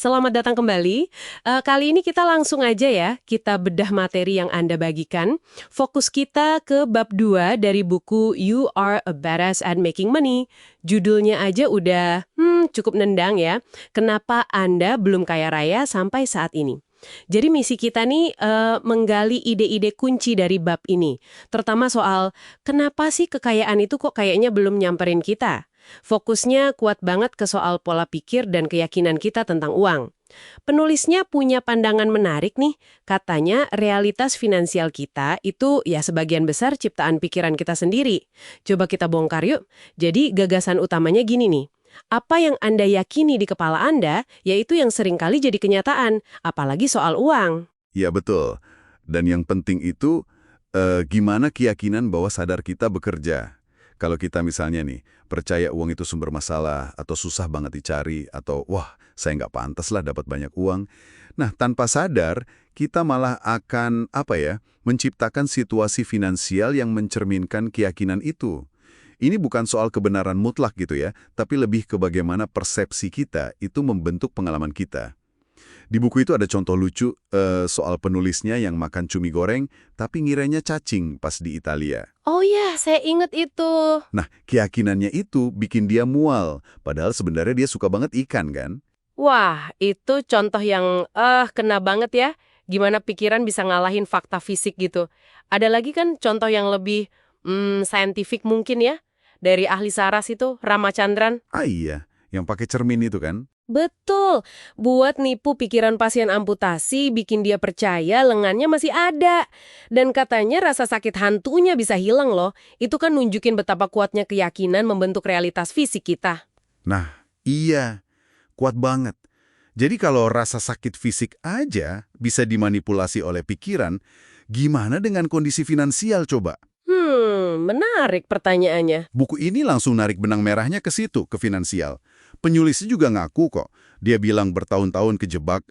Selamat datang kembali. Kali ini kita langsung aja ya, kita bedah materi yang Anda bagikan. Fokus kita ke bab 2 dari buku You Are a Badass at Making Money. Judulnya aja udah cukup nendang ya. Kenapa Anda belum kaya raya sampai saat ini? Jadi misi kita nih menggali ide-ide kunci dari bab ini. Terutama soal kenapa sih kekayaan itu kok kayaknya belum nyamperin kita? Fokusnya kuat banget ke soal pola pikir dan keyakinan kita tentang uang. Penulisnya punya pandangan menarik nih, katanya realitas finansial kita itu ya sebagian besar ciptaan pikiran kita sendiri. Coba kita bongkar yuk. Jadi gagasan utamanya gini nih. Apa yang Anda yakini di kepala Anda, yaitu yang seringkali jadi kenyataan, apalagi soal uang. Ya betul. Dan yang penting itu, gimana keyakinan bahwa sadar kita bekerja. Kalau kita misalnya nih, percaya uang itu sumber masalah, atau susah banget dicari, atau wah, saya nggak pantas lah dapat banyak uang. Nah, tanpa sadar, kita malah akan, menciptakan situasi finansial yang mencerminkan keyakinan itu. Ini bukan soal kebenaran mutlak gitu ya, tapi lebih ke bagaimana persepsi kita itu membentuk pengalaman kita. Di buku itu ada contoh lucu soal penulisnya yang makan cumi goreng, tapi ngiranya cacing pas di Italia. Oh ya, saya inget itu. Nah, keyakinannya itu bikin dia mual, padahal sebenarnya dia suka banget ikan kan? Wah, itu contoh yang kena banget ya. Gimana pikiran bisa ngalahin fakta fisik gitu. Ada lagi kan contoh yang lebih saintifik mungkin ya. Dari ahli saras itu, Ramachandran. Ah iya, yang pakai cermin itu kan? Betul, buat nipu pikiran pasien amputasi, bikin dia percaya lengannya masih ada. Dan katanya rasa sakit hantunya bisa hilang loh. Itu kan nunjukin betapa kuatnya keyakinan membentuk realitas fisik kita. Nah, iya, kuat banget. Jadi kalau rasa sakit fisik aja bisa dimanipulasi oleh pikiran, gimana dengan kondisi finansial coba? Menarik pertanyaannya. Buku ini langsung narik benang merahnya ke situ, ke finansial. Penulisnya juga ngaku kok. Dia bilang bertahun-tahun kejebak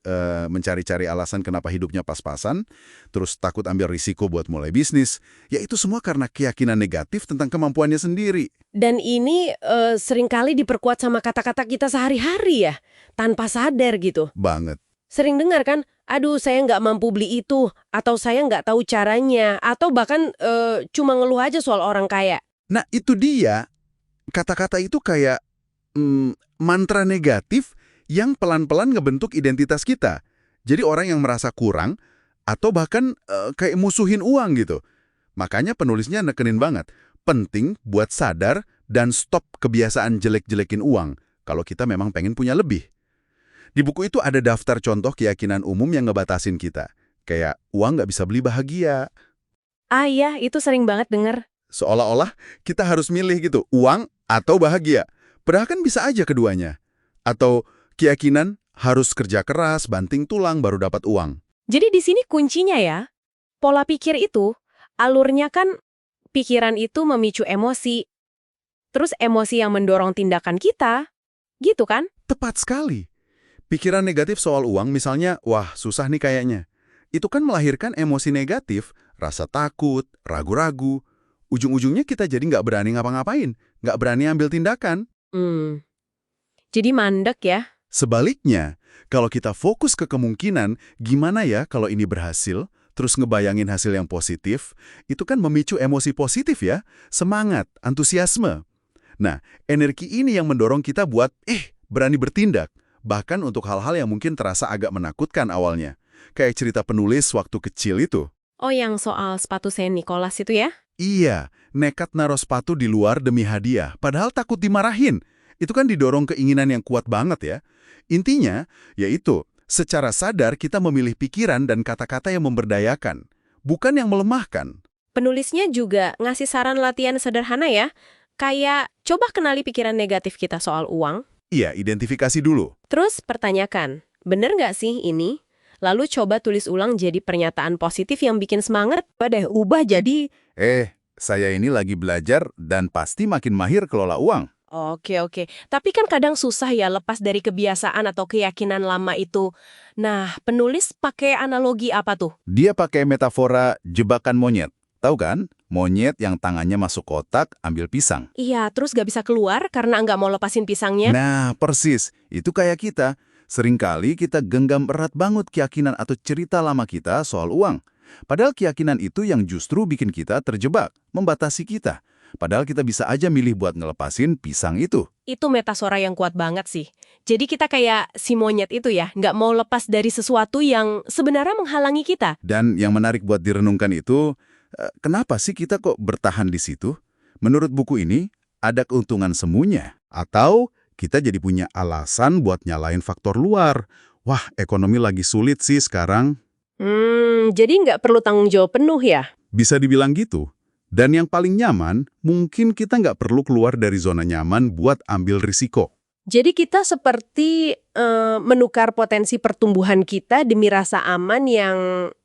mencari-cari alasan kenapa hidupnya pas-pasan, terus takut ambil risiko buat mulai bisnis. Ya itu semua karena keyakinan negatif tentang kemampuannya sendiri. Dan ini seringkali diperkuat sama kata-kata kita sehari-hari ya, tanpa sadar gitu. Banget. Sering dengar kan, aduh saya nggak mampu beli itu, atau saya nggak tahu caranya, atau bahkan cuma ngeluh aja soal orang kaya. Nah itu dia, kata-kata itu kayak mantra negatif yang pelan-pelan ngebentuk identitas kita. Jadi orang yang merasa kurang, atau bahkan kayak musuhin uang gitu. Makanya penulisnya nekenin banget, penting buat sadar dan stop kebiasaan jelek-jelekin uang, kalau kita memang pengen punya lebih. Di buku itu ada daftar contoh keyakinan umum yang ngebatasin kita. Kayak, uang nggak bisa beli bahagia. Ah iya, itu sering banget denger. Seolah-olah kita harus milih gitu, uang atau bahagia. Padahal kan bisa aja keduanya. Atau keyakinan harus kerja keras, banting tulang baru dapat uang. Jadi di sini kuncinya ya, pola pikir itu, alurnya kan pikiran itu memicu emosi. Terus emosi yang mendorong tindakan kita, gitu kan? Tepat sekali. Pikiran negatif soal uang misalnya, wah susah nih kayaknya. Itu kan melahirkan emosi negatif, rasa takut, ragu-ragu. Ujung-ujungnya kita jadi nggak berani ngapa-ngapain, nggak berani ambil tindakan. Jadi mandek ya. Sebaliknya, kalau kita fokus ke kemungkinan, gimana ya kalau ini berhasil, terus ngebayangin hasil yang positif, itu kan memicu emosi positif ya, semangat, antusiasme. Nah, energi ini yang mendorong kita buat, berani bertindak. Bahkan untuk hal-hal yang mungkin terasa agak menakutkan awalnya. Kayak cerita penulis waktu kecil itu. Oh, yang soal sepatu Saint Nicholas itu ya? Iya, nekat naruh sepatu di luar demi hadiah, padahal takut dimarahin. Itu kan didorong keinginan yang kuat banget ya. Intinya, yaitu, secara sadar kita memilih pikiran dan kata-kata yang memberdayakan, bukan yang melemahkan. Penulisnya juga ngasih saran latihan sederhana ya. Kayak, coba kenali pikiran negatif kita soal uang. Iya, identifikasi dulu. Terus pertanyakan, bener nggak sih ini? Lalu coba tulis ulang jadi pernyataan positif yang bikin semangat. Ubah jadi... Saya ini lagi belajar dan pasti makin mahir kelola uang. Oke. Tapi kan kadang susah ya lepas dari kebiasaan atau keyakinan lama itu. Nah, penulis pakai analogi apa tuh? Dia pakai metafora jebakan monyet. Tahu kan? Monyet yang tangannya masuk kotak, ambil pisang. Iya, terus nggak bisa keluar karena nggak mau lepasin pisangnya. Nah, persis. Itu kayak kita. Seringkali kita genggam erat banget keyakinan atau cerita lama kita soal uang. Padahal keyakinan itu yang justru bikin kita terjebak, membatasi kita. Padahal kita bisa aja milih buat ngelepasin pisang itu. Itu metasora yang kuat banget sih. Jadi kita kayak si monyet itu ya, nggak mau lepas dari sesuatu yang sebenarnya menghalangi kita. Dan yang menarik buat direnungkan itu, kenapa sih kita kok bertahan di situ? Menurut buku ini, ada keuntungan semuanya. Atau kita jadi punya alasan buat nyalain faktor luar. Wah, ekonomi lagi sulit sih sekarang. Jadi nggak perlu tanggung jawab penuh ya? Bisa dibilang gitu. Dan yang paling nyaman, mungkin kita nggak perlu keluar dari zona nyaman buat ambil risiko. Jadi kita seperti menukar potensi pertumbuhan kita demi rasa aman yang,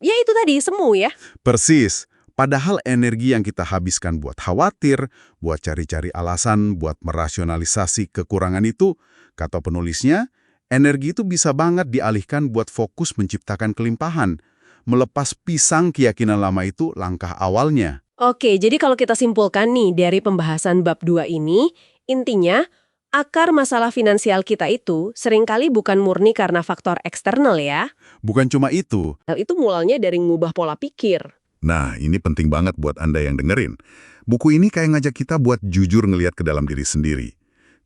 ya itu tadi, semu ya. Persis. Padahal energi yang kita habiskan buat khawatir, buat cari-cari alasan, buat merasionalisasi kekurangan itu, kata penulisnya, energi itu bisa banget dialihkan buat fokus menciptakan kelimpahan. Melepas pisang keyakinan lama itu langkah awalnya. Oke, jadi kalau kita simpulkan nih dari pembahasan bab 2 ini, intinya akar masalah finansial kita itu seringkali bukan murni karena faktor eksternal ya. Bukan cuma itu. Hal itu mulanya dari ngubah pola pikir. Nah, ini penting banget buat Anda yang dengerin. Buku ini kayak ngajak kita buat jujur ngelihat ke dalam diri sendiri.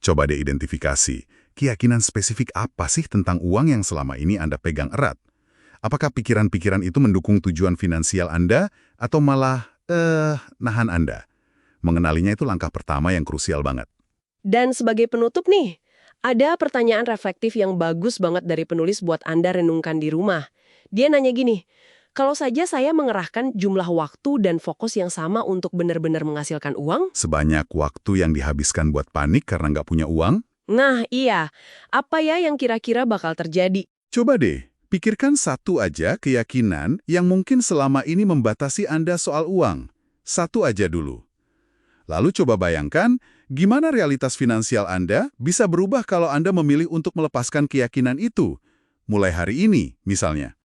Coba deh identifikasi, keyakinan spesifik apa sih tentang uang yang selama ini Anda pegang erat? Apakah pikiran-pikiran itu mendukung tujuan finansial Anda atau malah, nahan Anda? Mengenalinya itu langkah pertama yang krusial banget. Dan sebagai penutup nih, ada pertanyaan reflektif yang bagus banget dari penulis buat Anda renungkan di rumah. Dia nanya gini, kalau saja saya mengerahkan jumlah waktu dan fokus yang sama untuk benar-benar menghasilkan uang? Sebanyak waktu yang dihabiskan buat panik karena nggak punya uang? Nah iya, apa ya yang kira-kira bakal terjadi? Coba deh, pikirkan satu aja keyakinan yang mungkin selama ini membatasi Anda soal uang. Satu aja dulu. Lalu coba bayangkan, gimana realitas finansial Anda bisa berubah kalau Anda memilih untuk melepaskan keyakinan itu? Mulai hari ini, misalnya.